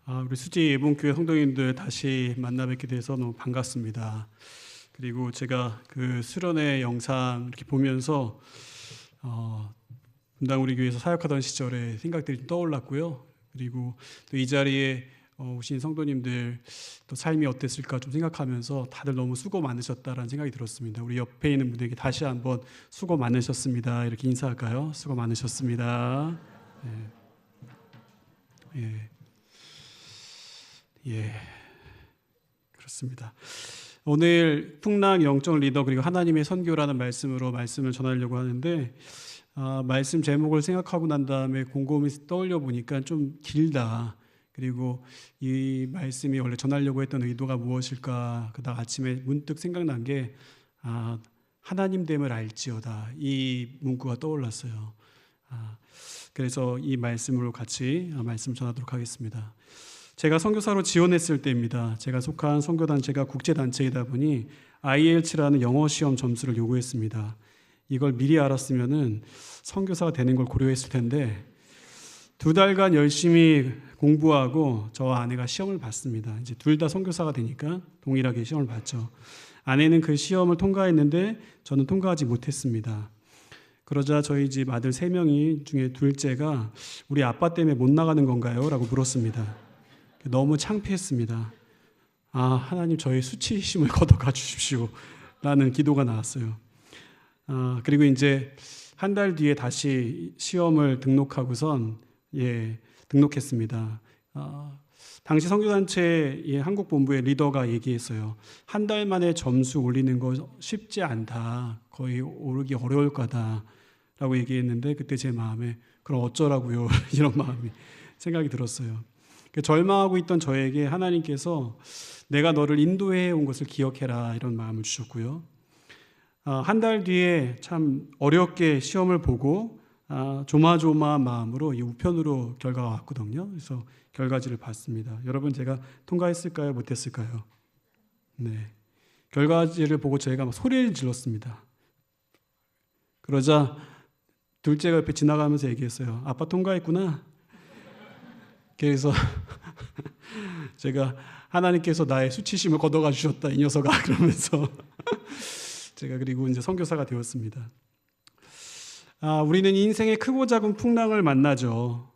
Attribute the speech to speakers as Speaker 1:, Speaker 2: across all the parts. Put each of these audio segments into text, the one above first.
Speaker 1: 우리 수지 예봉교회 성도님들 다시 만나 뵙게 돼서 너무 반갑습니다. 그리고 제가 그 수련회 영상 이렇게 보면서 분당 우리 교회에서 사역하던 시절의 생각들이 떠올랐고요. 그리고 또 이 자리에 오신 성도님들 또 삶이 어땠을까 좀 생각하면서 다들 너무 수고 많으셨다라는 생각이 들었습니다. 우리 옆에 있는 분에게 다시 한번 수고 많으셨습니다. 이렇게 인사할까요? 수고 많으셨습니다. 예, 그렇습니다. 오늘 풍랑 영적 리더 그리고 하나님의 선교라는 말씀으로 말씀을 전하려고 하는데 말씀 제목을 생각하고 난 다음에 곰곰이 떠올려 보니까 좀 길다. 그리고 이 말씀이 원래 전하려고 했던 의도가 무엇일까 그다가 아침에 문득 생각난 게 하나님됨을 알지어다 이 문구가 떠올랐어요. 그래서 이 말씀으로 같이 말씀 전하도록 하겠습니다. 제가 선교사로 지원했을 때입니다. 제가 속한 선교단체가 국제단체이다 보니 IELTS라는 영어 시험 점수를 요구했습니다. 이걸 미리 알았으면 선교사가 되는 걸 고려했을 텐데 2달간 열심히 공부하고 저와 아내가 시험을 봤습니다. 이제 둘 다 선교사가 되니까 동일하게 시험을 봤죠. 아내는 그 시험을 통과했는데 저는 통과하지 못했습니다. 그러자 저희 집 아들 3명이 중에 둘째가 우리 아빠 때문에 못 나가는 건가요? 라고 물었습니다. 너무 창피했습니다. 하나님 저의 수치심을 걷어가 주십시오 라는 기도가 나왔어요. 그리고 이제 한 달 뒤에 다시 시험을 등록하고선 등록했습니다. 당시 선교단체 한국 본부의 리더가 얘기했어요. 한 달 만에 점수 올리는 거 쉽지 않다. 거의 오르기 어려울 거다 라고 얘기했는데 그때 제 마음에 그럼 어쩌라고요 이런 마음이 생각이 들었어요. 절망하고 있던 저에게 하나님께서 내가 너를 인도해 온 것을 기억해라 이런 마음을 주셨고요. 한 달 뒤에 참 어렵게 시험을 보고 조마조마한 마음으로 이 우편으로 결과가 왔거든요. 그래서 결과지를 봤습니다. 여러분 제가 통과했을까요? 못했을까요? 네. 결과지를 보고 저희가 막 소리를 질렀습니다. 그러자 둘째가 옆에 지나가면서 얘기했어요. 아빠 통과했구나. 그래서 제가 하나님께서 나의 수치심을 걷어가 주셨다 이 녀석아 그러면서 제가 그리고 이제 선교사가 되었습니다. 우리는 인생의 크고 작은 풍랑을 만나죠.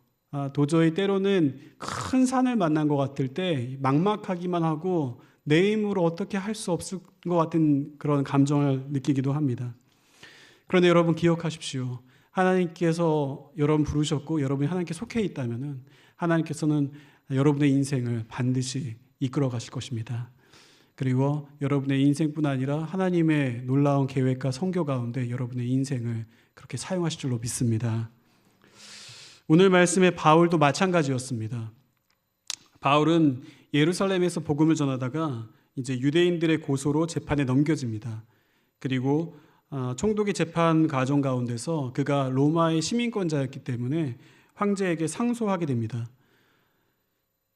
Speaker 1: 도저히 때로는 큰 산을 만난 것 같을 때 막막하기만 하고 내 힘으로 어떻게 할 수 없을 것 같은 그런 감정을 느끼기도 합니다. 그런데 여러분 기억하십시오. 하나님께서 여러분 부르셨고 여러분이 하나님께 속해 있다면 하나님께서는 여러분의 인생을 반드시 이끌어 가실 것입니다. 그리고 여러분의 인생뿐 아니라 하나님의 놀라운 계획과 성교 가운데 여러분의 인생을 그렇게 사용하실 줄로 믿습니다. 오늘 말씀의 바울도 마찬가지였습니다. 바울은 예루살렘에서 복음을 전하다가 이제 유대인들의 고소로 재판에 넘겨집니다. 그리고 총독의 재판 과정 가운데서 그가 로마의 시민권자였기 때문에 황제에게 상소하게 됩니다.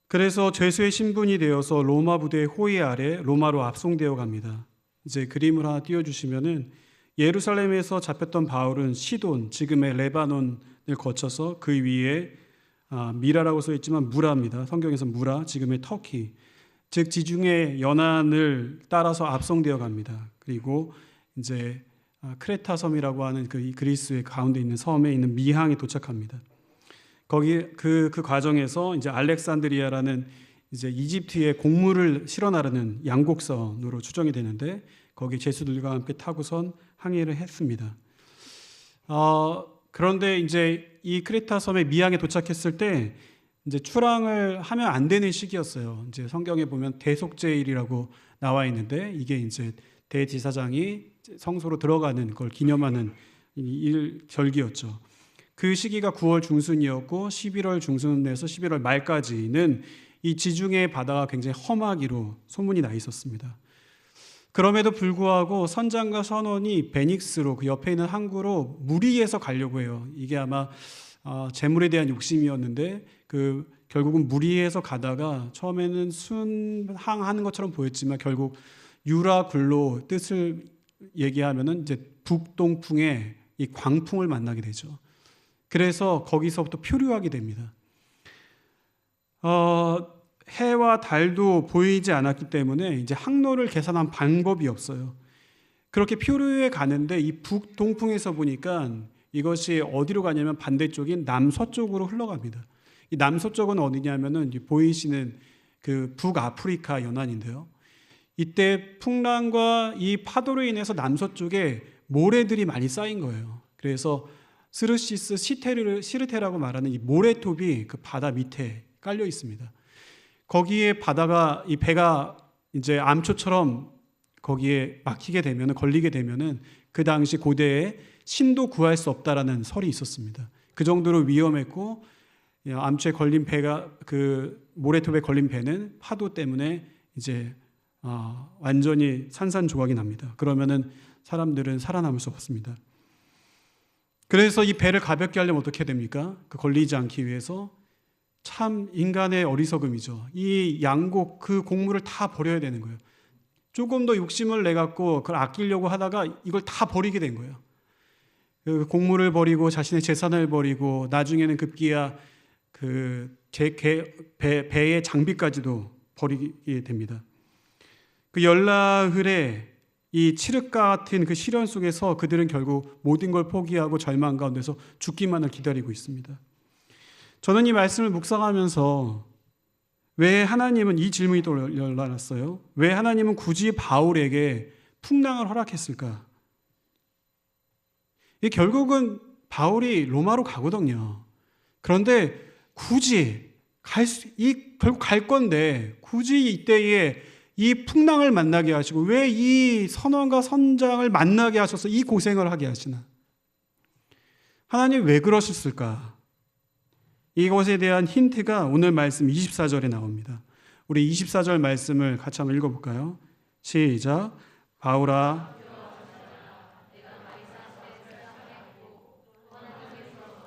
Speaker 1: 그래서 죄수의 신분이 되어서 로마 부대의 호위 아래 로마로 압송되어 갑니다. 이제 그림을 하나 띄워주시면은 예루살렘에서 잡혔던 바울은 시돈, 지금의 레바논을 거쳐서 그 위에 미라라고 써 있지만 무라입니다. 성경에서 무라, 지금의 터키, 즉 지중해 연안을 따라서 압송되어 갑니다. 그리고 이제 크레타 섬이라고 하는 그 그리스의 가운데 있는 섬에 있는 미항에 도착합니다. 거기 그 과정에서 이제 알렉산드리아라는 이제 이집트의 곡물을 실어 나르는 양곡선으로 추정이 되는데 거기 제수들과 함께 타고선 항해를 했습니다. 그런데 이제 이 크레타 섬의 미항에 도착했을 때 이제 출항을 하면 안 되는 시기였어요. 이제 성경에 보면 대속제일이라고 나와 있는데 이게 이제 대지사장이 성소로 들어가는 걸 기념하는 절기였죠. 그 시기가 9월 중순이었고 11월 중순에서 11월 말까지는 이 지중해 바다가 굉장히 험하기로 소문이 나 있었습니다. 그럼에도 불구하고 선장과 선원이 베닉스로 그 옆에 있는 항구로 무리해서 가려고 해요. 이게 아마 재물에 대한 욕심이었는데 결국은 무리해서 가다가 처음에는 순항하는 것처럼 보였지만 결국 유라굴로 뜻을 얘기하면은 이제 북동풍의 이 광풍을 만나게 되죠. 그래서 거기서부터 표류하게 됩니다. 해와 달도 보이지 않았기 때문에 이제 항로를 계산한 방법이 없어요. 그렇게 표류해 가는데 이 북동풍에서 보니까 이것이 어디로 가냐면 반대쪽인 남서쪽으로 흘러갑니다. 이 남서쪽은 어디냐면은 보이시는 그 북아프리카 연안인데요. 이때 풍랑과 이 파도로 인해서 남서쪽에 모래들이 많이 쌓인 거예요. 그래서 스르시스 시르테라고 말하는 이 모래톱이 그 바다 밑에 깔려 있습니다. 거기에 바다가 이 배가 이제 암초처럼 거기에 막히게 되면은 걸리게 되면은 그 당시 고대에 신도 구할 수 없다라는 설이 있었습니다. 그 정도로 위험했고 암초에 걸린 배가 그 모래톱에 걸린 배는 파도 때문에 이제 완전히 산산조각이 납니다. 그러면은 사람들은 살아남을 수 없습니다. 그래서 이 배를 가볍게 하려면 어떻게 됩니까? 그 걸리지 않기 위해서 참 인간의 어리석음이죠. 이 양곡 그 곡물을 다 버려야 되는 거예요. 조금 더 욕심을 내 갖고 그걸 아끼려고 하다가 이걸 다 버리게 된 거예요. 그 곡물을 버리고 자신의 재산을 버리고 나중에는 급기야 그 배의 장비까지도 버리게 됩니다. 그 열나흘의 이 칠흑 같은 그 시련 속에서 그들은 결국 모든 걸 포기하고 절망 가운데서 죽기만을 기다리고 있습니다. 저는 이 말씀을 묵상하면서 왜 하나님은 이 질문이 또 열나났어요. 왜 하나님은 굳이 바울에게 풍랑을 허락했을까? 결국은 바울이 로마로 가거든요. 그런데 굳이 결국 갈 건데 굳이 이때에 이 풍랑을 만나게 하시고 왜 이 선원과 선장을 만나게 하셔서 이 고생을 하게 하시나? 하나님 왜 그러셨을까? 이것에 대한 힌트가 오늘 말씀 24절에 나옵니다. 우리 24절 말씀을 같이 한번 읽어볼까요? 시작. 바울아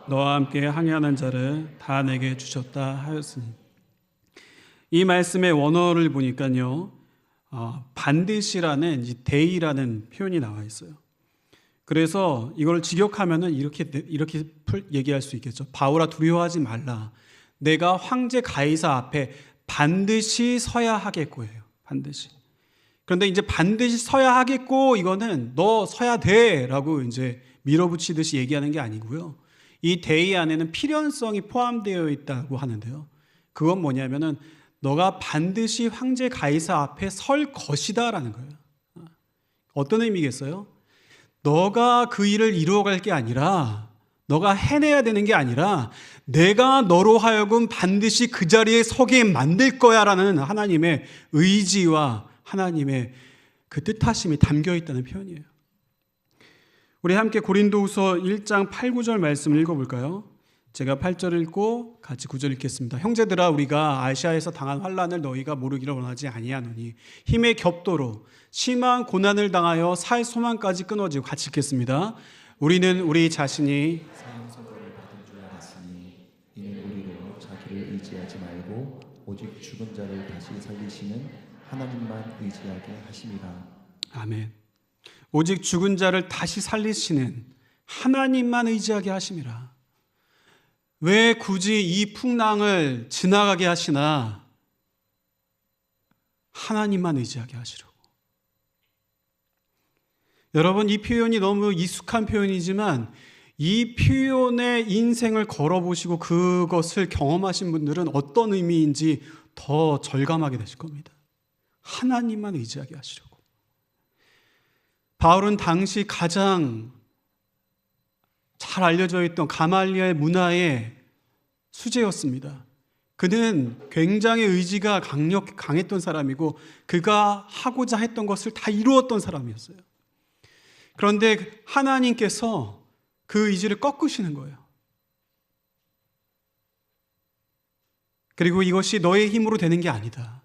Speaker 1: 너와 함께 항해하는 자를 다 내게 주셨다 하였으니. 이 말씀의 원어를 보니까요, 반드시라는 데이라는 표현이 나와 있어요. 그래서 이걸 직역하면은 이렇게 얘기할 수 있겠죠. 바울아 두려워하지 말라. 내가 황제 가이사 앞에 반드시 서야 하겠고예요. 반드시. 그런데 이제 반드시 서야 하겠고 이거는 너 서야 돼라고 이제 밀어붙이듯이 얘기하는 게 아니고요. 이 데이 안에는 필연성이 포함되어 있다고 하는데요. 그건 뭐냐면은 너가 반드시 황제 가이사 앞에 설 것이다라는 거예요. 어떤 의미겠어요? 너가 그 일을 이루어갈 게 아니라 너가 해내야 되는 게 아니라 내가 너로 하여금 반드시 그 자리에 서게 만들 거야라는 하나님의 의지와 하나님의 그 뜻하심이 담겨 있다는 표현이에요. 우리 함께 고린도후서 1장 8, 9절 말씀을 읽어볼까요? 제가 8절 읽고 같이 9절 읽겠습니다. 형제들아 우리가 아시아에서 당한 환난을 너희가 모르기를 원하지 아니하노니 힘의 겹도로 심한 고난을 당하여 살 소망까지 끊어지고 같이 읽겠습니다. 우리는 우리 자신이
Speaker 2: 사형 선고를 받은 줄 알았으니 이는 우리로 자기를 의지하지 말고 오직 죽은 자를 다시 살리시는 하나님만 의지하게 하심이라.
Speaker 1: 아멘. 오직 죽은 자를 다시 살리시는 하나님만 의지하게 하심이라. 왜 굳이 이 풍랑을 지나가게 하시나? 하나님만 의지하게 하시려고. 여러분, 이 표현이 너무 익숙한 표현이지만 이 표현의 인생을 걸어보시고 그것을 경험하신 분들은 어떤 의미인지 더 절감하게 되실 겁니다. 하나님만 의지하게 하시려고. 바울은 당시 가장 잘 알려져 있던 가말리엘 문화의 수재였습니다. 그는 굉장히 의지가 강했던 사람이고 그가 하고자 했던 것을 다 이루었던 사람이었어요. 그런데 하나님께서 그 의지를 꺾으시는 거예요. 그리고 이것이 너의 힘으로 되는 게 아니다.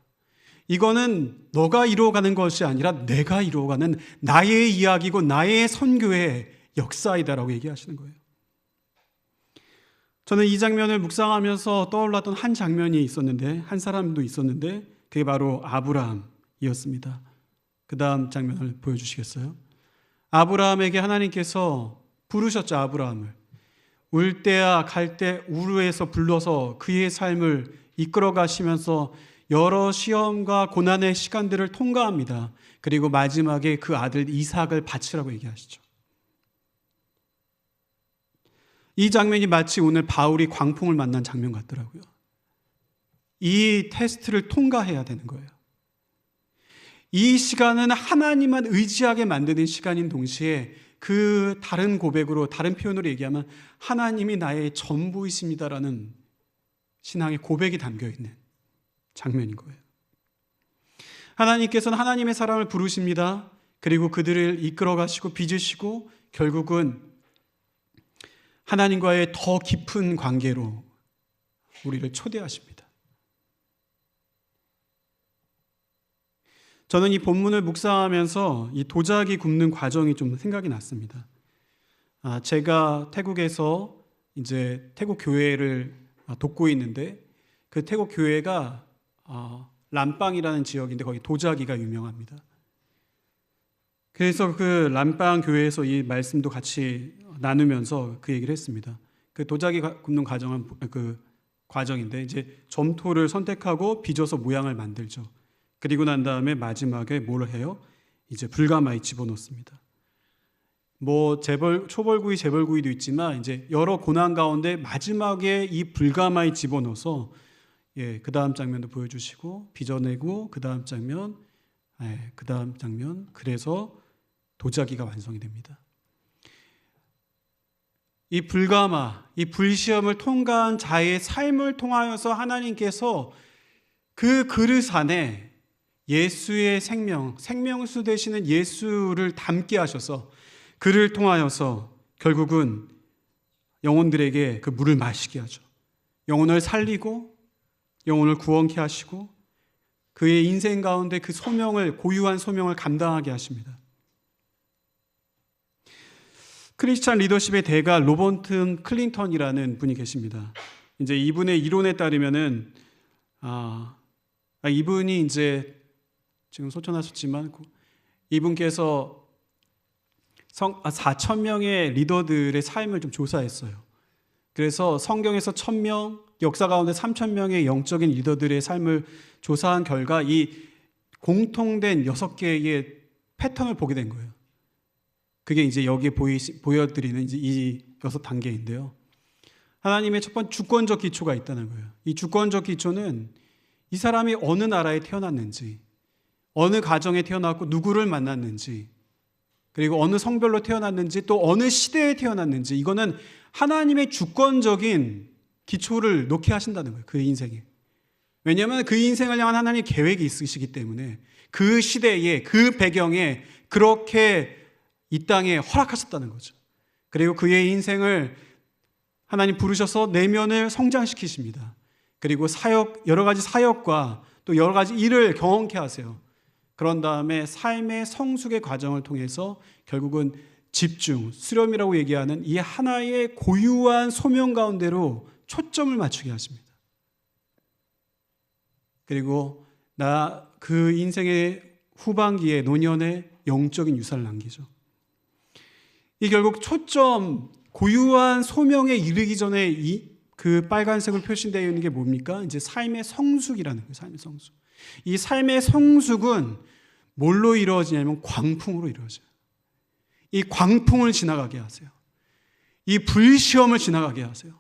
Speaker 1: 이거는 너가 이루어가는 것이 아니라 내가 이루어가는 나의 이야기고 나의 선교의 역사이다라고 얘기하시는 거예요. 저는 이 장면을 묵상하면서 떠올랐던 한 장면이 있었는데, 한 사람도 있었는데 그게 바로 아브라함이었습니다. 그 다음 장면을 보여주시겠어요? 아브라함에게 하나님께서 부르셨죠. 아브라함을 울 때야 갈 때 우르에서 불러서 그의 삶을 이끌어 가시면서 여러 시험과 고난의 시간들을 통과합니다. 그리고 마지막에 그 아들 이삭을 바치라고 얘기하시죠. 이 장면이 마치 오늘 바울이 광풍을 만난 장면 같더라고요. 이 테스트를 통과해야 되는 거예요. 이 시간은 하나님만 의지하게 만드는 시간인 동시에 그 다른 고백으로, 다른 표현으로 얘기하면 하나님이 나의 전부이십니다라는 신앙의 고백이 담겨 있는 장면인 거예요. 하나님께서는 하나님의 사람을 부르십니다. 그리고 그들을 이끌어 가시고 빚으시고 결국은 하나님과의 더 깊은 관계로 우리를 초대하십니다. 저는 이 본문을 묵상하면서 이 도자기 굽는 과정이 좀 생각이 났습니다. 제가 태국에서 이제 태국 교회를 돕고 있는데 그 태국 교회가 람빵이라는 지역인데 거기 도자기가 유명합니다. 그래서 그 람빵 교회에서 이 말씀도 같이 나누면서 그 얘기를 했습니다. 그 도자기 굽는 과정은 그 과정인데 이제 점토를 선택하고 빚어서 모양을 만들죠. 그리고 난 다음에 마지막에 뭘 해요? 이제 불가마에 집어넣습니다. 뭐 초벌구이, 재벌구이도 있지만 이제 여러 고난 가운데 마지막에 이 불가마에 집어넣어서 그 다음 장면도 보여주시고 빚어내고 그 다음 장면, 그래서 도자기가 완성이 됩니다. 이 불가마, 이 불시험을 통과한 자의 삶을 통하여서 하나님께서 그 그릇 안에 예수의 생명수 되시는 예수를 담게 하셔서 그를 통하여서 결국은 영혼들에게 그 물을 마시게 하죠. 영혼을 살리고 영혼을 구원케 하시고 그의 인생 가운데 그 소명을, 고유한 소명을 감당하게 하십니다. 크리스찬 리더십의 대가 로버트 클린턴이라는 분이 계십니다. 이제 이분의 이론에 따르면은 이분이 이제 지금 소천하셨지만 이분께서 4,000명의 리더들의 삶을 좀 조사했어요. 그래서 성경에서 1,000명, 역사 가운데 3,000명의 영적인 리더들의 삶을 조사한 결과 이 공통된 6개의 패턴을 보게 된 거예요. 그게 이제 여기에 보여드리는 이제 이 6단계인데요. 하나님의 첫 번째 주권적 기초가 있다는 거예요. 이 주권적 기초는 이 사람이 어느 나라에 태어났는지, 어느 가정에 태어났고 누구를 만났는지, 그리고 어느 성별로 태어났는지, 또 어느 시대에 태어났는지, 이거는 하나님의 주권적인 기초를 놓게 하신다는 거예요. 그 인생에. 왜냐하면 그 인생을 향한 하나님의 계획이 있으시기 때문에 그 시대에, 그 배경에 그렇게 이 땅에 허락하셨다는 거죠. 그리고 그의 인생을 하나님 부르셔서 내면을 성장시키십니다. 그리고 여러 가지 사역과 또 여러 가지 일을 경험케 하세요. 그런 다음에 삶의 성숙의 과정을 통해서 결국은 집중, 수렴이라고 얘기하는 이 하나의 고유한 소명 가운데로 초점을 맞추게 하십니다. 그리고 그 인생의 후반기에 노년에 영적인 유산을 남기죠. 이 결국 초점, 고유한 소명에 이르기 전에 그 빨간색으로 표시되어 있는 게 뭡니까? 이제 삶의 성숙이라는 거예요. 삶의 성숙. 이 삶의 성숙은 뭘로 이루어지냐면 광풍으로 이루어져요. 이 광풍을 지나가게 하세요. 이 불시험을 지나가게 하세요.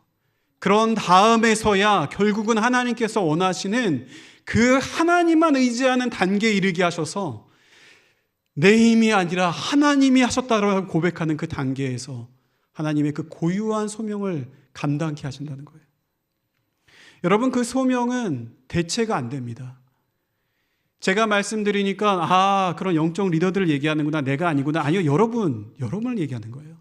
Speaker 1: 그런 다음에서야 결국은 하나님께서 원하시는 그 하나님만 의지하는 단계에 이르게 하셔서 내 힘이 아니라 하나님이 하셨다고 고백하는 그 단계에서 하나님의 그 고유한 소명을 감당케 하신다는 거예요. 여러분, 그 소명은 대체가 안 됩니다. 제가 말씀드리니까 그런 영적 리더들을 얘기하는구나, 내가 아니구나. 아니요, 여러분을 얘기하는 거예요.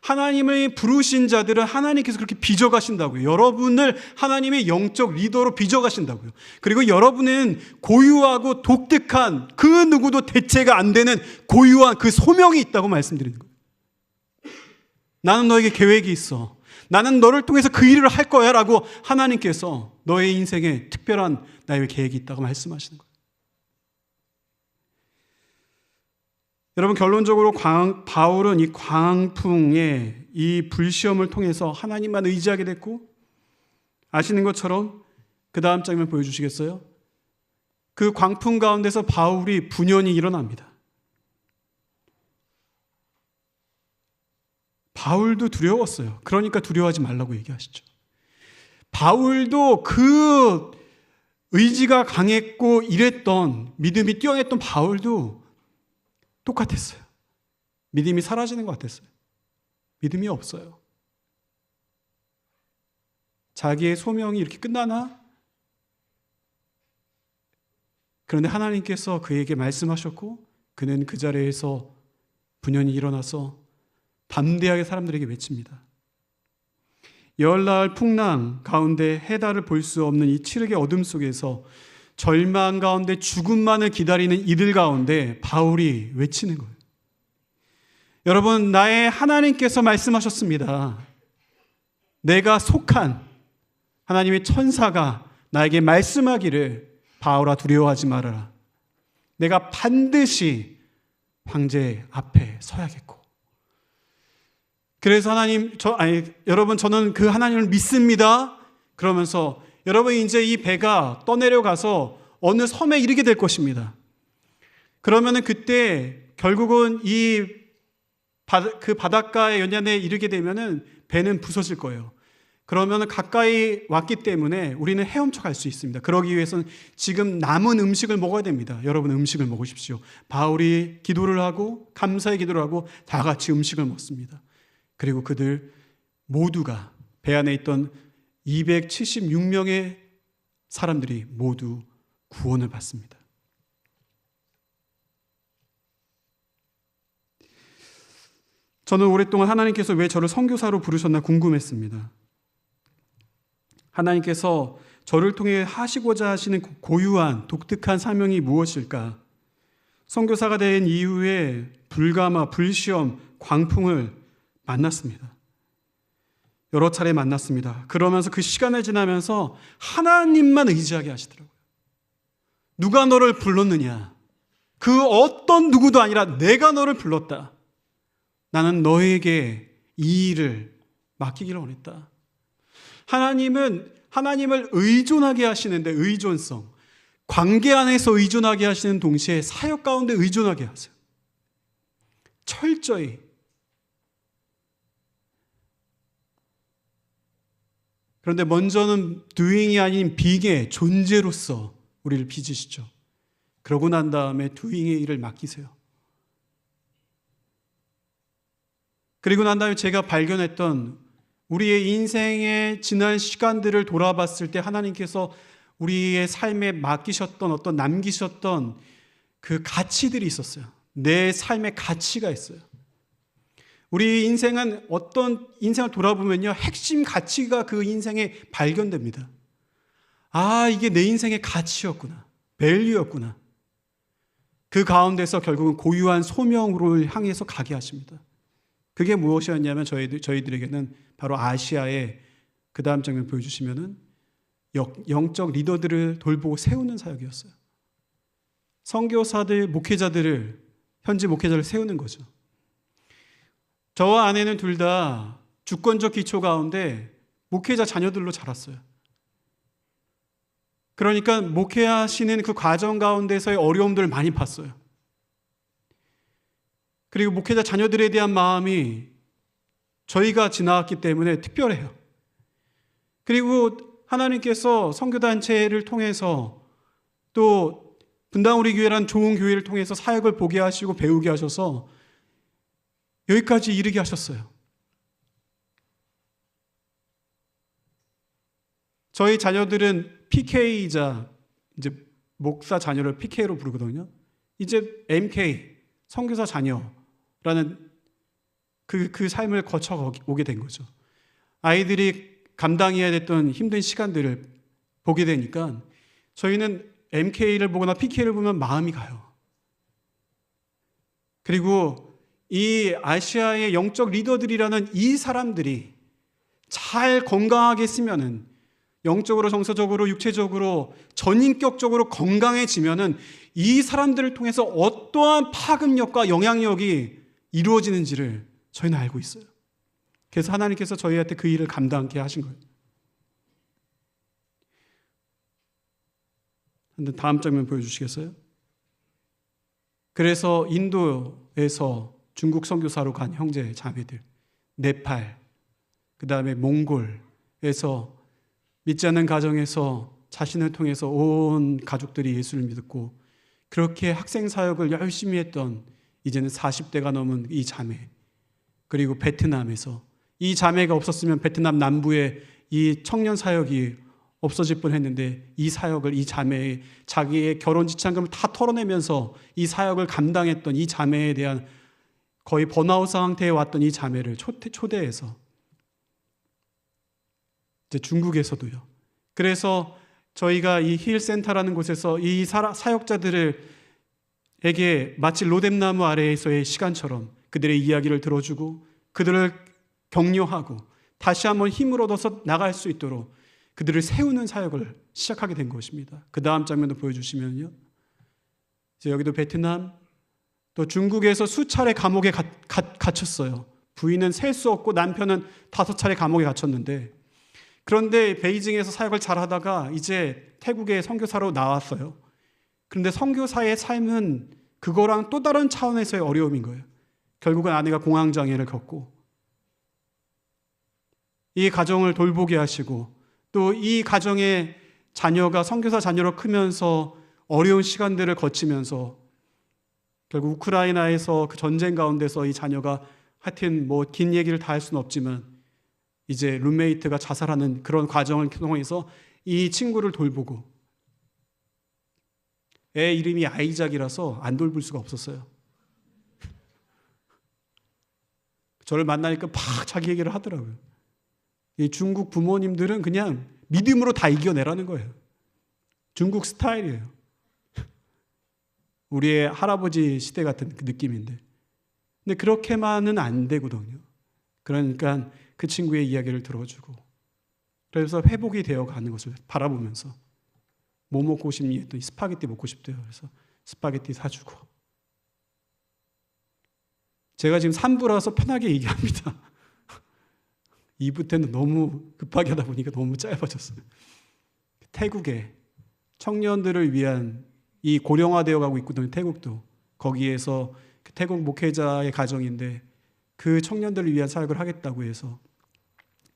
Speaker 1: 하나님의 부르신 자들은 하나님께서 그렇게 빚어가신다고요. 여러분을 하나님의 영적 리더로 빚어가신다고요. 그리고 여러분은 고유하고 독특한 그 누구도 대체가 안 되는 고유한 그 소명이 있다고 말씀드리는 거예요. 나는 너에게 계획이 있어. 나는 너를 통해서 그 일을 할 거야 라고 하나님께서 너의 인생에 특별한 나의 계획이 있다고 말씀하시는 거예요. 여러분, 결론적으로 바울은 이 광풍의 이 불시험을 통해서 하나님만 의지하게 됐고, 아시는 것처럼 그 다음 장면 보여주시겠어요? 그 광풍 가운데서 바울이 분연히 일어납니다. 바울도 두려웠어요. 그러니까 두려워하지 말라고 얘기하시죠. 바울도 그 의지가 강했고 이랬던, 믿음이 뛰어났던 바울도 똑같았어요. 믿음이 사라지는 것 같았어요. 믿음이 없어요. 자기의 소명이 이렇게 끝나나? 그런데 하나님께서 그에게 말씀하셨고 그는 그 자리에서 분연히 일어나서 담대하게 사람들에게 외칩니다. 열날 풍랑 가운데 해달을 볼 수 없는 이 칠흑의 어둠 속에서 절망 가운데 죽음만을 기다리는 이들 가운데 바울이 외치는 거예요. 여러분, 나의 하나님께서 말씀하셨습니다. 내가 속한 하나님의 천사가 나에게 말씀하기를 바울아 두려워하지 말아라. 내가 반드시 황제 앞에 서야겠고. 그래서 여러분 저는 그 하나님을 믿습니다. 그러면서 여러분 이제 이 배가 떠내려가서 어느 섬에 이르게 될 것입니다. 그러면은 그때 결국은 그 바닷가의 연안에 이르게 되면은 배는 부서질 거예요. 그러면 가까이 왔기 때문에 우리는 헤엄쳐 갈 수 있습니다. 그러기 위해서는 지금 남은 음식을 먹어야 됩니다. 여러분 음식을 먹으십시오. 바울이 기도를 하고 감사의 기도를 하고 다 같이 음식을 먹습니다. 그리고 그들 모두가 배 안에 있던 276명의 사람들이 모두 구원을 받습니다. 저는 오랫동안 하나님께서 왜 저를 선교사로 부르셨나 궁금했습니다. 하나님께서 저를 통해 하시고자 하시는 고유한 독특한 사명이 무엇일까? 선교사가 된 이후에 불가마, 불시험, 광풍을 만났습니다. 여러 차례 만났습니다. 그러면서 그 시간을 지나면서 하나님만 의지하게 하시더라고요. 누가 너를 불렀느냐? 그 어떤 누구도 아니라 내가 너를 불렀다. 나는 너에게 이 일을 맡기기를 원했다. 하나님을 의존하게 하시는데 의존성, 관계 안에서 의존하게 하시는 동시에 사역 가운데 의존하게 하세요. 철저히. 그런데 먼저는 doing이 아닌 being의 존재로서 우리를 빚으시죠. 그러고 난 다음에 doing의 일을 맡기세요. 그리고 난 다음에 제가 발견했던 우리의 인생의 지난 시간들을 돌아봤을 때 하나님께서 우리의 삶에 맡기셨던 어떤 남기셨던 그 가치들이 있었어요. 내 삶의 가치가 있어요. 우리 인생은 어떤 인생을 돌아보면요, 핵심 가치가 그 인생에 발견됩니다. 아, 이게 내 인생의 가치였구나. 밸류였구나. 그 가운데서 결국은 고유한 소명으로 향해서 가게 하십니다. 그게 무엇이었냐면 저희들에게는 바로 아시아의 그 다음 장면 보여주시면은 영적 리더들을 돌보고 세우는 사역이었어요. 선교사들, 목회자들을, 현지 목회자를 세우는 거죠. 저와 아내는 둘 다 주권적 기초 가운데 목회자 자녀들로 자랐어요. 그러니까 목회하시는 그 과정 가운데서의 어려움들을 많이 봤어요. 그리고 목회자 자녀들에 대한 마음이 저희가 지나왔기 때문에 특별해요. 그리고 하나님께서 선교단체를 통해서 또 분당 우리 교회라는 좋은 교회를 통해서 사역을 보게 하시고 배우게 하셔서 여기까지 이르게 하셨어요. 저희 자녀들은 PK이자 이제 목사 자녀를 PK로 부르거든요. 이제 MK, 선교사 자녀라는 그 삶을 거쳐 오게 된 거죠. 아이들이 감당해야 됐던 힘든 시간들을 보게 되니까 저희는 MK를 보거나 PK를 보면 마음이 가요. 그리고 이 아시아의 영적 리더들이라는 이 사람들이 잘 건강하게 쓰면은 영적으로, 정서적으로, 육체적으로, 전인격적으로 건강해지면은 이 사람들을 통해서 어떠한 파급력과 영향력이 이루어지는지를 저희는 알고 있어요. 그래서 하나님께서 저희한테 그 일을 감당하게 하신 거예요. 다음 장면 보여주시겠어요? 그래서 인도에서 중국 선교사로 간 형제 자매들, 네팔, 그 다음에 몽골에서 믿지 않는 가정에서 자신을 통해서 온 가족들이 예수를 믿었고, 그렇게 학생 사역을 열심히 했던 이제는 40대가 넘은 이 자매, 그리고 베트남에서 이 자매가 없었으면 베트남 남부에 이 청년 사역이 없어질 뻔했는데, 이 사역을 이 자매의 자기의 결혼 지참금을 다 털어내면서 이 사역을 감당했던 이 자매에 대한 거의 번아웃 상태에 왔던 이 자매를 초대해서 이제 중국에서도요. 그래서 저희가 이 힐센터라는 곳에서 이 사역자들에게 마치 로뎀나무 아래에서의 시간처럼 그들의 이야기를 들어주고 그들을 격려하고 다시 한번 힘을 얻어서 나갈 수 있도록 그들을 세우는 사역을 시작하게 된 것입니다. 그 다음 장면도 보여주시면요. 이제 여기도 베트남, 또 중국에서 수차례 감옥에 갇혔어요. 부인은 셀 수 없고 남편은 5차례 감옥에 갇혔는데, 그런데 베이징에서 사역을 잘하다가 이제 태국의 선교사로 나왔어요. 그런데 선교사의 삶은 그거랑 또 다른 차원에서의 어려움인 거예요. 결국은 아내가 공황장애를 겪고 이 가정을 돌보게 하시고, 또 이 가정의 자녀가 선교사 자녀로 크면서 어려운 시간들을 거치면서 결국 우크라이나에서 그 전쟁 가운데서 이 자녀가 하여튼 뭐 긴 얘기를 다 할 수는 없지만 이제 룸메이트가 자살하는 그런 과정을 통해서 이 친구를 돌보고, 애 이름이 아이작이라서 안 돌볼 수가 없었어요. 저를 만나니까 막 자기 얘기를 하더라고요. 이 중국 부모님들은 그냥 믿음으로 다 이겨내라는 거예요. 중국 스타일이에요. 우리의 할아버지 시대 같은 그 느낌인데, 근데 그렇게만은 안 되거든요. 그러니까 그 친구의 이야기를 들어주고, 그래서 회복이 되어 가는 것을 바라보면서 뭐 먹고 싶니 했더니 스파게티 먹고 싶대요. 그래서 스파게티 사주고. 제가 지금 3부라서 편하게 얘기합니다. 2부 때는 너무 급하게 하다 보니까 너무 짧아졌어요. 태국의 청년들을 위한 이 고령화되어 가고 있거든요. 태국도. 거기에서 태국 목회자의 가정인데 그 청년들을 위한 사역을 하겠다고 해서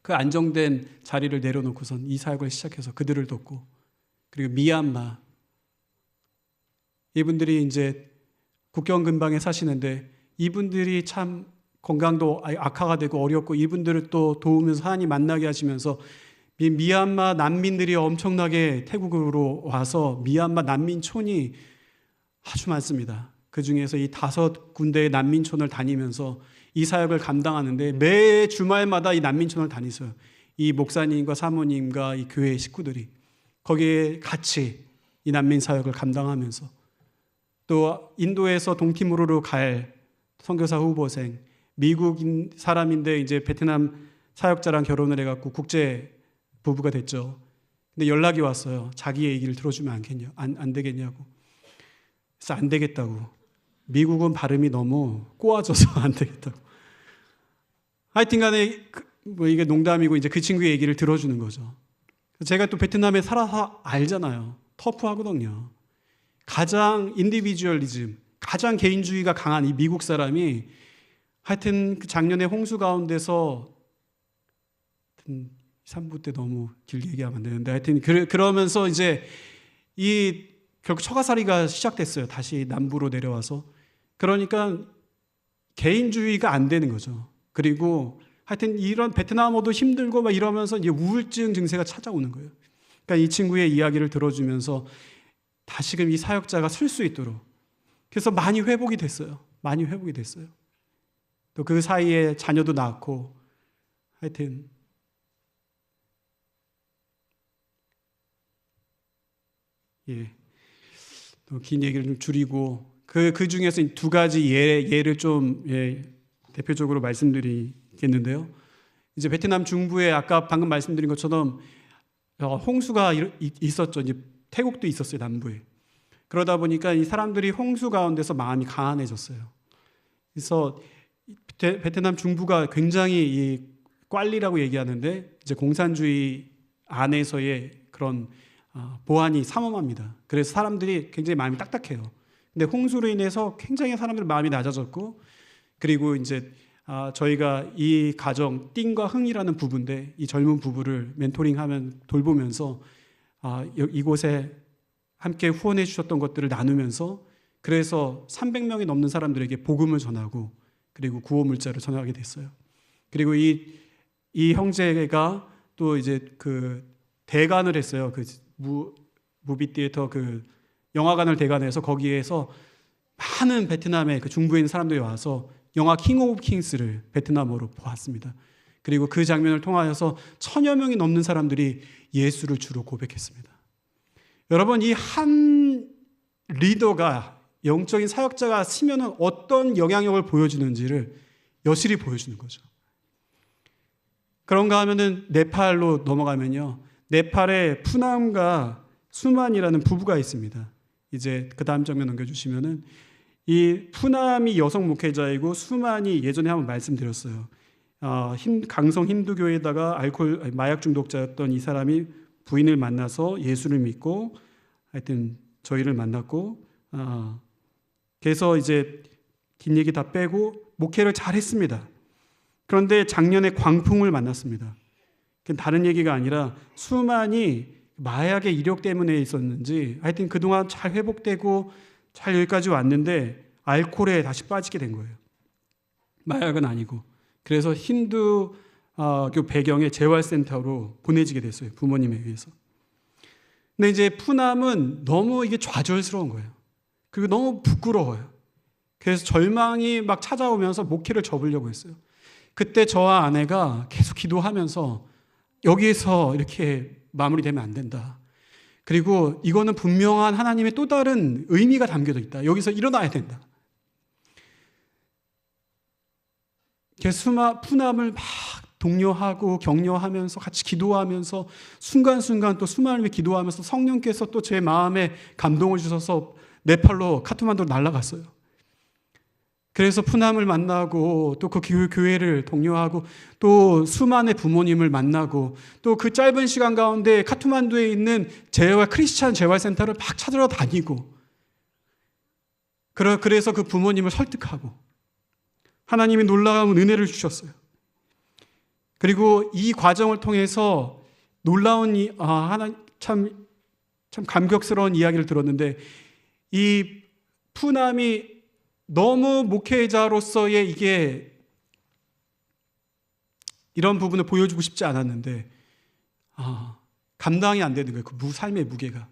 Speaker 1: 그 안정된 자리를 내려놓고선 이 사역을 시작해서 그들을 돕고, 그리고 미얀마, 이분들이 이제 국경 근방에 사시는데 이분들이 참 건강도 악화가 되고 어렵고, 이분들을 또 도우면서 하나님 만나게 하시면서 미얀마 난민들이 엄청나게 태국으로 와서 미얀마 난민촌이 아주 많습니다. 그 중에서 이 5군데의 난민촌을 다니면서 이 사역을 감당하는데 매 주말마다 이 난민촌을 다니세요. 이 목사님과 사모님과 이 교회 식구들이 거기에 같이 이 난민 사역을 감당하면서, 또 인도에서 동티모르로 갈 선교사 후보생, 미국인 사람인데 이제 베트남 사역자랑 결혼을 해갖고 국제 부부가 됐죠. 근데 연락이 왔어요. 자기 얘기를 들어주면 안 되겠냐고. 그래서 안 되겠다고. 미국은 발음이 너무 꼬아져서 안 되겠다고. 하여튼간에 뭐 이게 농담이고 이제 그 친구의 얘기를 들어주는 거죠. 제가 또 베트남에 살아서 알잖아요. 터프하거든요. 가장 인디비주얼리즘, 가장 개인주의가 강한 이 미국 사람이 하여튼 그 작년에 홍수 가운데서 3부 때 너무 길게 얘기하면 안 되는데, 하여튼 그러면서 이제 이 결국 처가살이가 시작됐어요. 다시 남부로 내려와서. 그러니까 개인주의가 안 되는 거죠. 그리고 하여튼 이런 베트남어도 힘들고 막 이러면서 이제 우울증 증세가 찾아오는 거예요. 그러니까 이 친구의 이야기를 들어주면서 다시금 이 사역자가 쓸 수 있도록, 그래서 많이 회복이 됐어요. 많이 회복이 됐어요. 또 그 사이에 자녀도 낳고, 하여튼 또 긴 얘기를 좀 줄이고 그 중에서 2가지 예를 좀 대표적으로 말씀드리겠는데요. 이제 베트남 중부에 아까 방금 말씀드린 것처럼 홍수가 있었죠. 이제 태국도 있었어요, 남부에. 그러다 보니까 이 사람들이 홍수 가운데서 마음이 가난해졌어요. 그래서 베트남 중부가 굉장히 이 꽐리라고 얘기하는데 이제 공산주의 안에서의 그런 보안이 삼엄합니다. 그래서 사람들이 굉장히 마음이 딱딱해요. 근데 홍수로 인해서 굉장히 사람들 마음이 낮아졌고, 그리고 이제 저희가 이 가정 띵과 흥이라는 부부인데, 이 젊은 부부를 멘토링하면 돌보면서 이곳에 함께 후원해 주셨던 것들을 나누면서, 그래서 300명이 넘는 사람들에게 복음을 전하고 그리고 구호 물자를 전하게 됐어요. 그리고 이 형제가 또 이제 그 대관을 했어요. 그 무비 티에터 그 영화관을 대관해서 거기에서 많은 베트남의 그 중부에 있는 사람들이 와서 영화 킹 오브 킹스를 베트남어로 보았습니다. 그리고 그 장면을 통하여서 1000여 명이 넘는 사람들이 예수를 주로 고백했습니다. 여러분, 이 한 리더가, 영적인 사역자가 쓰면은 어떤 영향력을 보여주는지를 여실히 보여주는 거죠. 그런가 하면은 네팔로 넘어가면요, 네팔에 푸남과 수만이라는 부부가 있습니다. 이제 그 다음 장면 넘겨주시면은, 이 푸남이 여성 목회자이고 수만이 예전에 한번 말씀드렸어요. 강성 힌두교에다가 마약 중독자였던 이 사람이 부인을 만나서 예수를 믿고, 하여튼 저희를 만났고, 그래서 이제 긴 얘기 다 빼고 목회를 잘 했습니다. 그런데 작년에 광풍을 만났습니다. 다른 얘기가 아니라 수만이 마약의 이력 때문에 있었는지 하여튼 그동안 잘 회복되고 잘 여기까지 왔는데 알코올에 다시 빠지게 된 거예요. 마약은 아니고. 그래서 힌두교 배경의 재활센터로 보내지게 됐어요. 부모님에 의해서. 근데 이제 푸남은 너무 이게 좌절스러운 거예요. 그리고 너무 부끄러워요. 그래서 절망이 막 찾아오면서 목회를 접으려고 했어요. 그때 저와 아내가 계속 기도하면서 여기에서 이렇게 마무리되면 안 된다. 그리고 이거는 분명한 하나님의 또 다른 의미가 담겨져 있다. 여기서 일어나야 된다. 그래서 푸남을 막 독려하고 격려하면서 같이 기도하면서 순간순간 또 수만을 위해 기도하면서 성령께서 또 제 마음에 감동을 주셔서 네팔로 카트만두로 날아갔어요. 그래서 푸남을 만나고 또 그 교회를 독려하고 또 수만의 부모님을 만나고 또 그 짧은 시간 가운데 카트만두에 있는 크리스찬 재활센터를 막 찾으러 다니고, 그래서 그 부모님을 설득하고 하나님이 놀라운 은혜를 주셨어요. 그리고 이 과정을 통해서 놀라운 참 감격스러운 이야기를 들었는데, 이 푸남이 너무 목회자로서의 이런 부분을 보여주고 싶지 않았는데 감당이 안 되는 거예요. 그 삶의 무게가.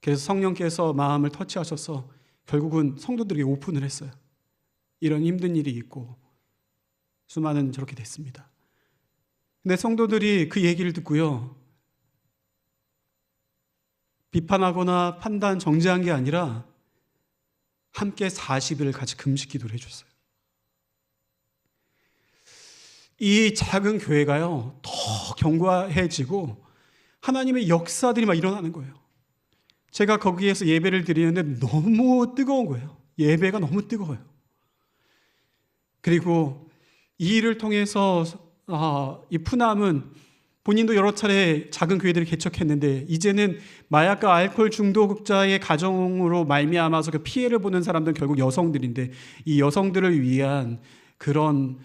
Speaker 1: 그래서 성령께서 마음을 터치하셔서 결국은 성도들에게 오픈을 했어요. 이런 힘든 일이 있고 수많은 저렇게 됐습니다. 근데 성도들이 그 얘기를 듣고요, 비판하거나 판단 정죄한 게 아니라 함께 40일 같이 금식 기도를 해줬어요. 이 작은 교회가요, 더 견고해지고 하나님의 역사들이 막 일어나는 거예요. 제가 거기에서 예배를 드리는데 너무 뜨거운 거예요. 예배가 너무 뜨거워요. 그리고 이 일을 통해서 이 푸남은 본인도 여러 차례 작은 교회들을 개척했는데 이제는 마약과 알코올 중독자의 가정으로 말미암아서 그 피해를 보는 사람들은 결국 여성들인데, 이 여성들을 위한 그런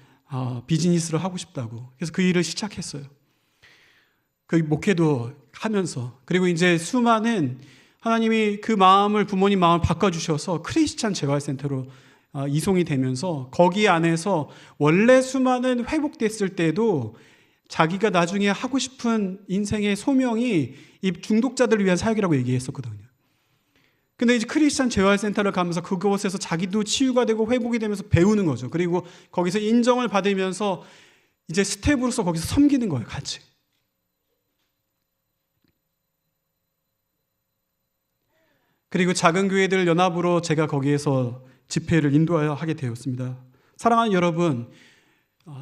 Speaker 1: 비즈니스를 하고 싶다고. 그래서 그 일을 시작했어요. 그 목회도 하면서. 그리고 이제 수많은 하나님이 그 마음을, 부모님 마음을 바꿔주셔서 크리스찬 재활센터로 이송이 되면서 거기 안에서 원래 수많은 회복됐을 때도 자기가 나중에 하고 싶은 인생의 소명이 이 중독자들을 위한 사역이라고 얘기했었거든요. 근데 이제 크리스찬 재활센터를 가면서 그곳에서 자기도 치유가 되고 회복이 되면서 배우는 거죠. 그리고 거기서 인정을 받으면서 이제 스텝으로서 거기서 섬기는 거예요, 같이. 그리고 작은 교회들 연합으로 제가 거기에서 집회를 인도하게 되었습니다. 사랑하는 여러분,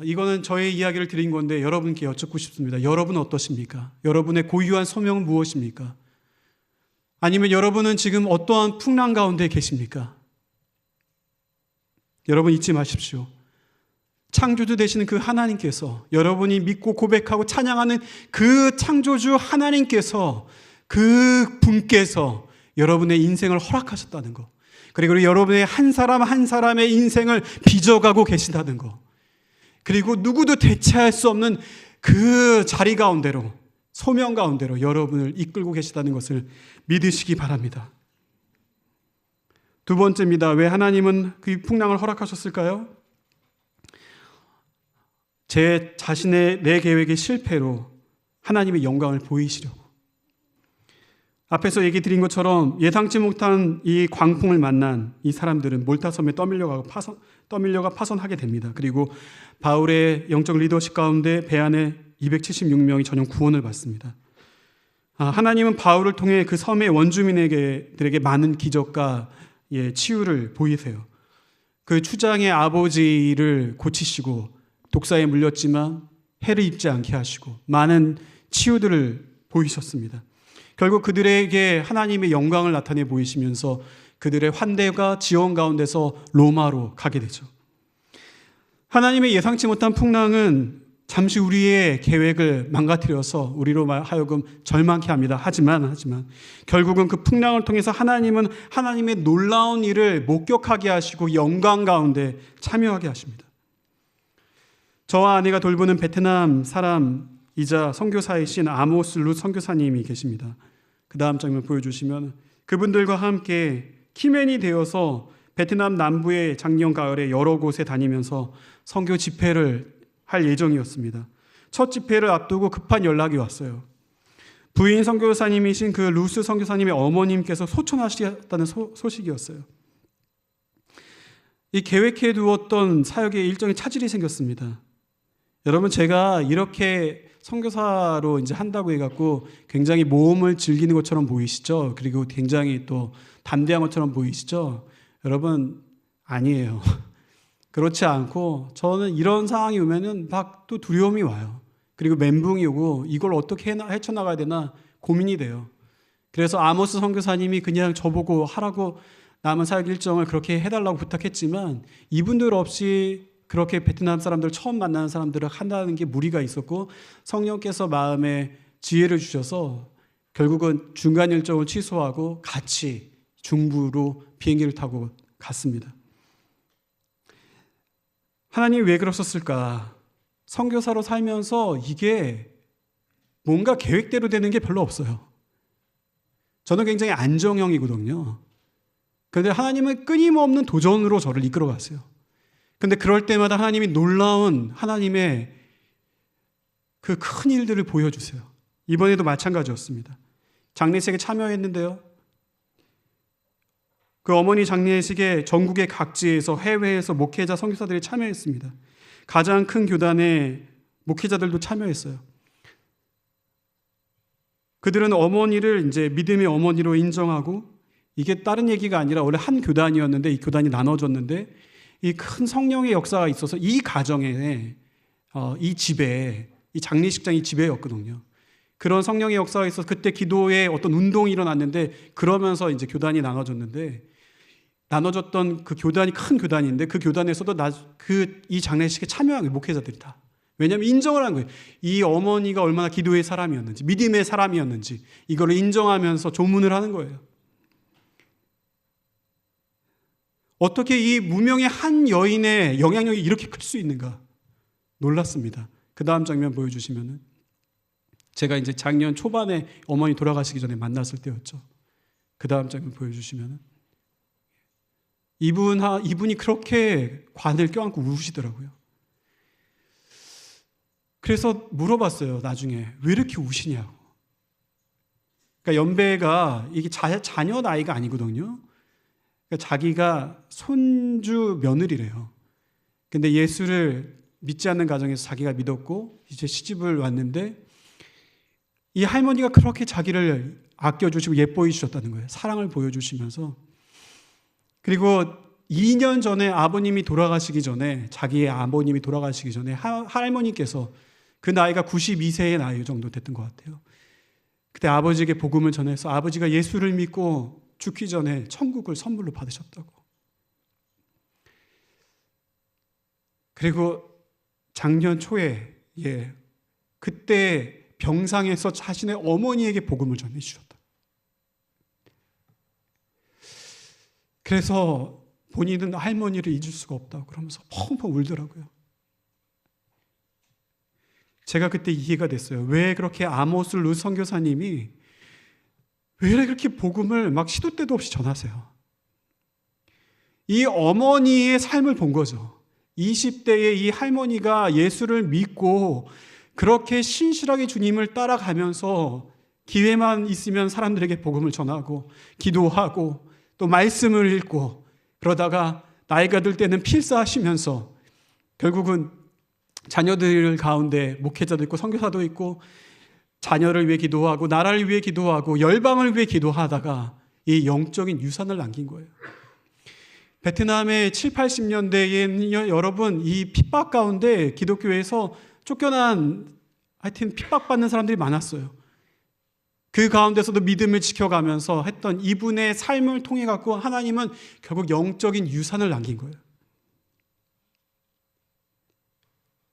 Speaker 1: 이거는 저의 이야기를 드린 건데 여러분께 여쭙고 싶습니다. 여러분은 어떠십니까? 여러분의 고유한 소명은 무엇입니까? 아니면 여러분은 지금 어떠한 풍랑 가운데 계십니까? 여러분 잊지 마십시오. 창조주 되시는 그 하나님께서, 여러분이 믿고 고백하고 찬양하는 그 창조주 하나님께서 그 분께서 여러분의 인생을 허락하셨다는 거, 그리고 여러분의 한 사람 한 사람의 인생을 빚어가고 계신다는 거, 그리고 누구도 대체할 수 없는 그 자리 가운데로, 소명 가운데로 여러분을 이끌고 계시다는 것을 믿으시기 바랍니다. 두 번째입니다. 왜 하나님은 그 풍랑을 허락하셨을까요? 제 자신의 내 계획의 실패로 하나님의 영광을 보이시려고. 앞에서 얘기 드린 것처럼 예상치 못한 이 광풍을 만난 이 사람들은 몰타섬에 떠밀려가 파손하게 됩니다. 그리고 바울의 영적 리더십 가운데 배 안에 276명이 전용 구원을 받습니다. 하나님은 바울을 통해 그 섬의 원주민들에게 많은 기적과 치유를 보이세요. 그 추장의 아버지를 고치시고 독사에 물렸지만 해를 입지 않게 하시고 많은 치유들을 보이셨습니다. 결국 그들에게 하나님의 영광을 나타내 보이시면서 그들의 환대가 지원 가운데서 로마로 가게 되죠. 하나님의 예상치 못한 풍랑은 잠시 우리의 계획을 망가뜨려서 우리로 하여금 절망케 합니다. 하지만 결국은 그 풍랑을 통해서 하나님은 하나님의 놀라운 일을 목격하게 하시고 영광 가운데 참여하게 하십니다. 저와 아내가 돌보는 베트남 사람이자 선교사이신 아모스 룻 선교사님이 계십니다. 그 다음 장면 보여주시면 그분들과 함께 키맨이 되어서 베트남 남부의 작년 가을에 여러 곳에 다니면서 선교 집회를 할 예정이었습니다. 첫 집회를 앞두고 급한 연락이 왔어요. 부인 선교사님이신 그 루스 선교사님의 어머님께서 소천하셨다는 소식이었어요. 이 계획해 두었던 사역의 일정에 차질이 생겼습니다. 여러분, 제가 이렇게 선교사로 이제 한다고 해갖고 굉장히 모험을 즐기는 것처럼 보이시죠? 그리고 굉장히 또 담대한 것처럼 보이시죠? 여러분, 아니에요. 그렇지 않고 저는 이런 상황이 오면은 막 또 두려움이 와요. 그리고 멘붕이 오고 이걸 어떻게 헤쳐나가야 되나 고민이 돼요. 그래서 아모스 선교사님이 그냥 저보고 하라고 남은 사역 일정을 그렇게 해달라고 부탁했지만 이분들 없이 그렇게 베트남 사람들 처음 만나는 사람들을 한다는 게 무리가 있었고 성령께서 마음에 지혜를 주셔서 결국은 중간 일정을 취소하고 같이 중부로 비행기를 타고 갔습니다. 하나님이 왜 그러셨을까? 선교사로 살면서 이게 뭔가 계획대로 되는 게 별로 없어요. 저는 굉장히 안정형이거든요. 그런데 하나님은 끊임없는 도전으로 저를 이끌어 갔어요. 그런데 그럴 때마다 하나님이 놀라운 하나님의 그 큰 일들을 보여주세요. 이번에도 마찬가지였습니다. 장례식에 참여했는데요. 그 어머니 장례식에 전국의 각지에서 해외에서 목회자 선교사들이 참여했습니다. 가장 큰 교단의 목회자들도 참여했어요. 그들은 어머니를 이제 믿음의 어머니로 인정하고 이게 다른 얘기가 아니라 원래 한 교단이었는데 이 교단이 나눠졌는데 이 큰 성령의 역사가 있어서 이 가정에 이 집에 이 장례식장이 집에였거든요. 그런 성령의 역사가 있어서 그때 기도에 어떤 운동이 일어났는데 그러면서 이제 교단이 나눠졌는데 나눠졌던 그 교단이 큰 교단인데 그 교단에서도 이 장례식에 참여한 거예요. 목회자들이 다. 왜냐하면 인정을 한 거예요. 이 어머니가 얼마나 기도의 사람이었는지 믿음의 사람이었는지 이거를 인정하면서 조문을 하는 거예요. 어떻게 이 무명의 한 여인의 영향력이 이렇게 클 수 있는가? 놀랐습니다. 그 다음 장면 보여주시면은 제가 이제 작년 초반에 어머니 돌아가시기 전에 만났을 때였죠. 그 다음 장면 보여주시면은 이분이 그렇게 관을 껴안고 우시더라고요. 그래서 물어봤어요. 나중에 왜 이렇게 우시냐고. 그러니까 연배가 이게 자녀 나이가 아니거든요. 그러니까 자기가 손주 며느리래요. 근데 예수를 믿지 않는 가정에서 자기가 믿었고 이제 시집을 왔는데 이 할머니가 그렇게 자기를 아껴주시고 예뻐해 주셨다는 거예요. 사랑을 보여주시면서. 그리고 2년 전에 아버님이 돌아가시기 전에 자기의 아버님이 돌아가시기 전에 할머니께서 그 나이가 92세의 나이 정도 됐던 것 같아요. 그때 아버지에게 복음을 전해서 아버지가 예수를 믿고 죽기 전에 천국을 선물로 받으셨다고. 그리고 작년 초에 그때 병상에서 자신의 어머니에게 복음을 전해주셨다. 그래서 본인은 할머니를 잊을 수가 없다고 그러면서 펑펑 울더라고요. 제가 그때 이해가 됐어요. 왜 그렇게 아모스 루 선교사님이 왜 그렇게 복음을 막 시도 때도 없이 전하세요. 이 어머니의 삶을 본 거죠. 20대의 이 할머니가 예수를 믿고 그렇게 신실하게 주님을 따라가면서 기회만 있으면 사람들에게 복음을 전하고 기도하고 또 말씀을 읽고 그러다가 나이가 들 때는 필사하시면서 결국은 자녀들 가운데 목회자도 있고 선교사도 있고 자녀를 위해 기도하고 나라를 위해 기도하고 열방을 위해 기도하다가 이 영적인 유산을 남긴 거예요. 베트남의 7, 80년대에는 여러분 이 핍박 가운데 기독교에서 쫓겨난 하여튼 핍박받는 사람들이 많았어요. 그 가운데서도 믿음을 지켜가면서 했던 이분의 삶을 통해 갖고 하나님은 결국 영적인 유산을 남긴 거예요.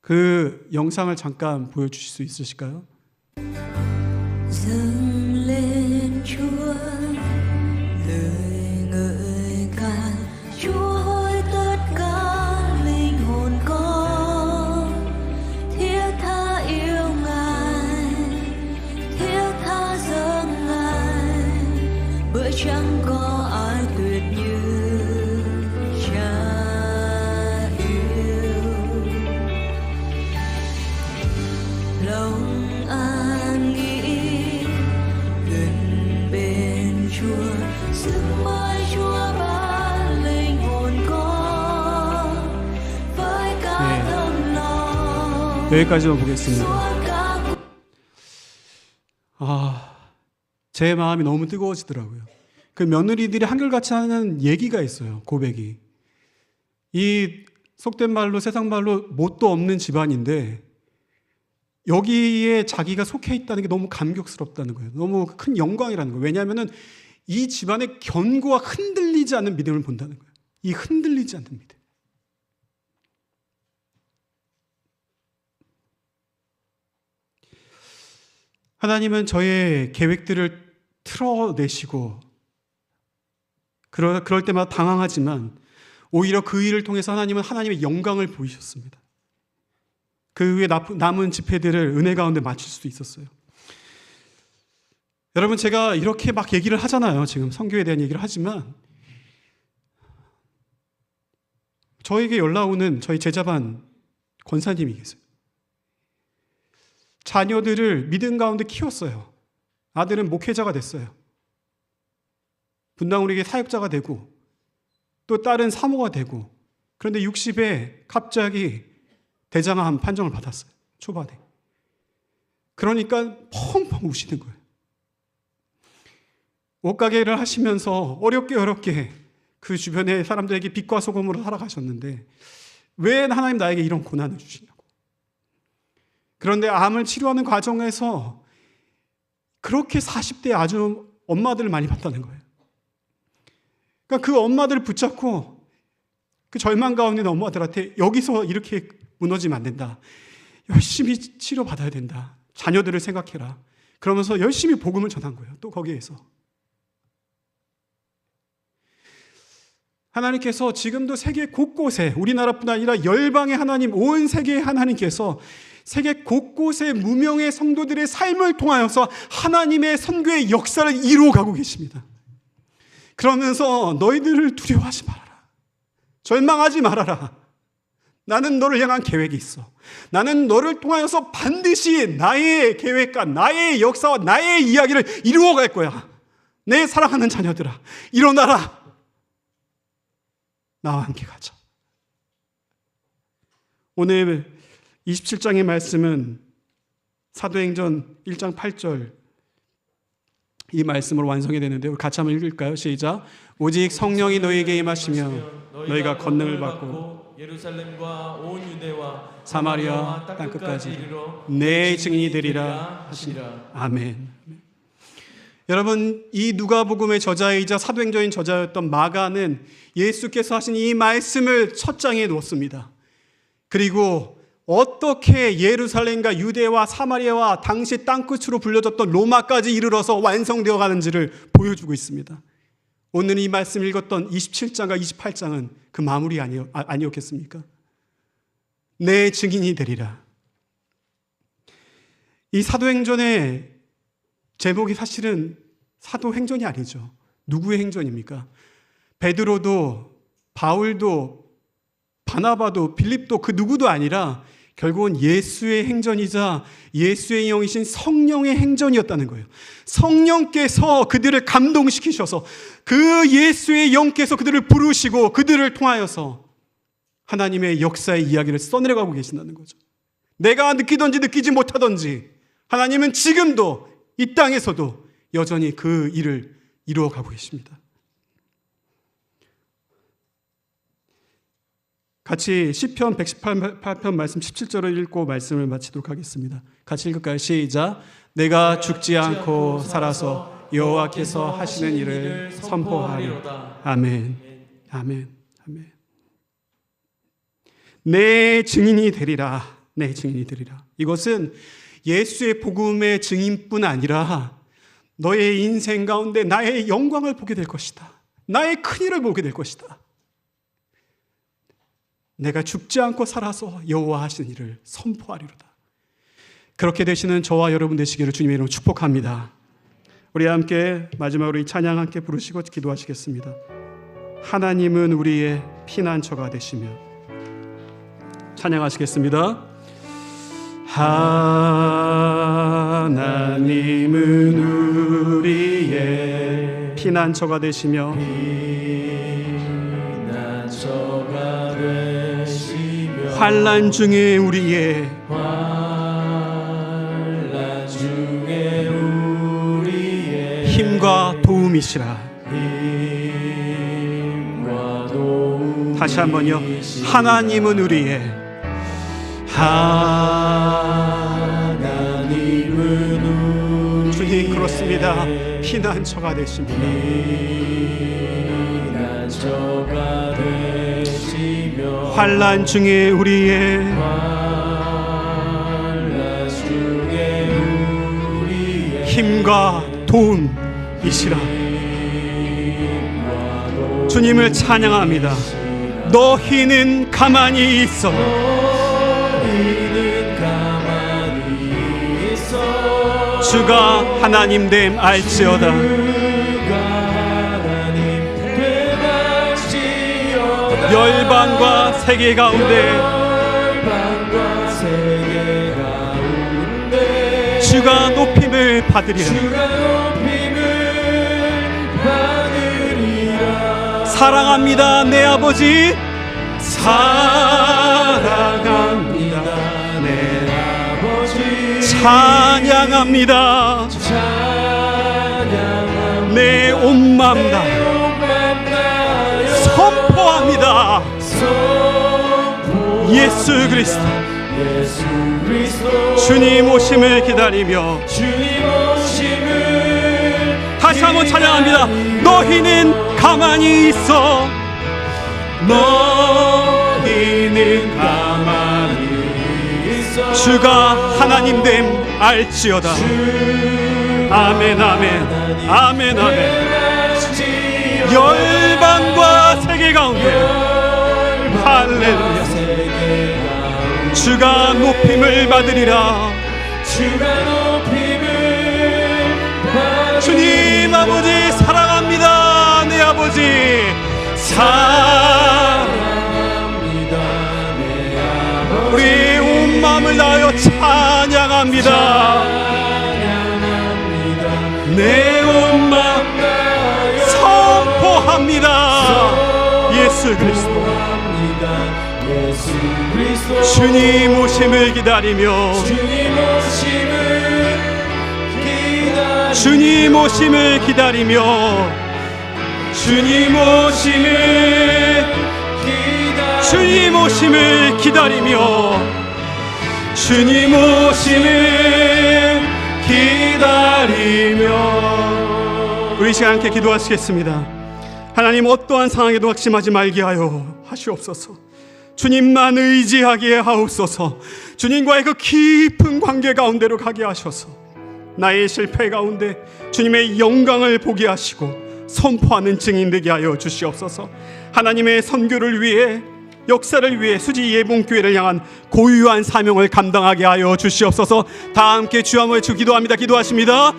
Speaker 1: 그 영상을 잠깐 보여주실 수 있으실까요?
Speaker 3: dâng lên Chúa lời ngợi ca Chúa hỡi tất cả linh hồn con thiết tha yêu Ngài thiết tha dâng Ngài bởi chẳng có ai tuyệt như Cha yêu lòng an nghỉ gần bên Chúa sức mới Chúa ban linh hồn con với cả tâm lòng
Speaker 1: 여기까지만 보겠습니다.
Speaker 3: suốt cả
Speaker 1: 제 마음이 너무 뜨거워지더라고요. 그 며느리들이 한결같이 하는 얘기가 있어요. 고백이. 이 속된 말로 세상 말로 뭣도 없는 집안인데 여기에 자기가 속해 있다는 게 너무 감격스럽다는 거예요. 너무 큰 영광이라는 거예요. 왜냐하면 이 집안의 견고와 흔들리지 않는 믿음을 본다는 거예요. 이 흔들리지 않는 믿음. 하나님은 저의 계획들을 틀어내시고 그럴 때마다 당황하지만 오히려 그 일을 통해서 하나님은 하나님의 영광을 보이셨습니다. 그 후에 남은 집회들을 은혜 가운데 마칠 수 있었어요. 여러분 제가 이렇게 막 얘기를 하잖아요. 지금 선교에 대한 얘기를 하지만 저에게 연락 오는 저희 제자반 권사님이 계세요. 자녀들을 믿음 가운데 키웠어요. 아들은 목회자가 됐어요. 분당 우리에게 사역자가 되고 또 딸은 사모가 되고 그런데 60에 갑자기 대장암 판정을 받았어요. 초반에. 그러니까 펑펑 우시는 거예요. 옷가게를 하시면서 어렵게 그 주변의 사람들에게 빛과 소금으로 살아가셨는데 왜 하나님 나에게 이런 고난을 주시냐고. 그런데 암을 치료하는 과정에서 그렇게 40대에 아주 엄마들을 많이 봤다는 거예요. 그러니까 그 엄마들을 붙잡고 그 절망 가운데 있는 엄마들한테 여기서 이렇게 무너지면 안 된다. 열심히 치료받아야 된다. 자녀들을 생각해라. 그러면서 열심히 복음을 전한 거예요. 또 거기에서. 하나님께서 지금도 세계 곳곳에 우리나라뿐 아니라 열방의 하나님, 온 세계의 하나님께서 세계 곳곳의 무명의 성도들의 삶을 통하여서 하나님의 선교의 역사를 이루어가고 계십니다. 그러면서 너희들을 두려워하지 말아라. 절망하지 말아라. 나는 너를 향한 계획이 있어. 나는 너를 통하여서 반드시 나의 계획과 나의 역사와 나의 이야기를 이루어갈 거야. 내 사랑하는 자녀들아, 일어나라. 나와 함께 가자. 오늘 27장의 말씀은 사도행전 1장 8절 이 말씀으로 완성이 되는데 우리 같이 한번 읽을까요? 시작. 오직 성령이 너희에게 임하시면 너희가 권능을 받고
Speaker 4: 예루살렘과 온 유대와
Speaker 1: 사마리아 땅끝까지 내 증인이 되리라 하시니라. 아멘. 여러분 이 누가복음의 저자이자 사도행전인 저자였던 마가는 예수께서 하신 이 말씀을 첫 장에 놓습니다. 그리고 어떻게 예루살렘과 유대와 사마리아와 당시 땅끝으로 불려졌던 로마까지 이르러서 완성되어 가는지를 보여주고 있습니다. 오늘 이 말씀 읽었던 27장과 28장은 그 마무리 아니었겠습니까? 내 증인이 되리라. 이 사도행전의 제목이 사실은 사도행전이 아니죠. 누구의 행전입니까? 베드로도 바울도 바나바도 빌립도 그 누구도 아니라 결국은 예수의 행전이자 예수의 영이신 성령의 행전이었다는 거예요. 성령께서 그들을 감동시키셔서 그 예수의 영께서 그들을 부르시고 그들을 통하여서 하나님의 역사의 이야기를 써내려가고 계신다는 거죠. 내가 느끼든지 느끼지 못하든지 하나님은 지금도 이 땅에서도 여전히 그 일을 이루어가고 계십니다. 같이 시편 118편 말씀 17절을 읽고 말씀을 마치도록 하겠습니다. 같이 읽을까요? 시작. 내가 죽지 않고 살아서 여호와께서 하시는 일을 선포하리로다. 아멘. 아멘. 아멘. 내 증인이 되리라. 내 증인이 되리라. 이것은 예수의 복음의 증인뿐 아니라 너의 인생 가운데 나의 영광을 보게 될 것이다. 나의 큰일을 보게 될 것이다. 내가 죽지 않고 살아서 여호와 하시는 일을 선포하리로다. 그렇게 되시는 저와 여러분 되시기를 주님의 이름으로 축복합니다. 우리 함께 마지막으로 이 찬양 함께 부르시고 기도하시겠습니다. 하나님은 우리의 피난처가 되시며. 찬양하시겠습니다. 하나님은 우리의 피난처가 되시며 환난 중에 우리의 힘과 도움이시라. 다시 한번요. 하나님은 우리의 주님 그렇습니다. 피난처가 되십니다. 환난 중에 우리의 힘과 도움이시라. 주님을 찬양합니다. 너희는 가만히 있어. 주가 하나님 됨 알지어다. 열방과 세계 가운데 주가 높임을 받으리라. 사랑합니다 내 아버지. 사랑합니다 내 아버지. 찬양합니다 내 온 마음 다하여. 선포합니다 예수 그리스도. 주님 오심을 기다리며. 다시 한번 찬양합니다. 너희는 가만히 있어. 너희는 가만히 있어. 주가 하나님 됨 알지어다. 아멘 아멘 아멘 아멘. 열방과 세계 가운데 할렐루야. 주가 높임을 받으리라. 주님 아버지 사랑합니다 내 아버지. 사랑합니다 내 아버지. 우리 온 마음을 다하여 찬양합니다. 내 온 마음 선포합니다 예수 그리스도. 주님 오심을 기다리며. 주님 오심을 기다리며. 주님 오심을 기다리며. 주님 오심을 기다리며. 우리 시간 함께 기도하시겠습니다. 하나님 어떠한 상황에도 확심하지 말게 하여 하시옵소서. 주님만 의지하게 하옵소서. 주님과의 그 깊은 관계 가운데로 가게 하셔서 나의 실패 가운데 주님의 영광을 보게 하시고 선포하는 증인 되게 하여 주시옵소서. 하나님의 선교를 위해, 역사를 위해 수지 예봉교회를 향한 고유한 사명을 감당하게 하여 주시옵소서. 다 함께 주 한번 외치고 기도합니다. 기도하십니다.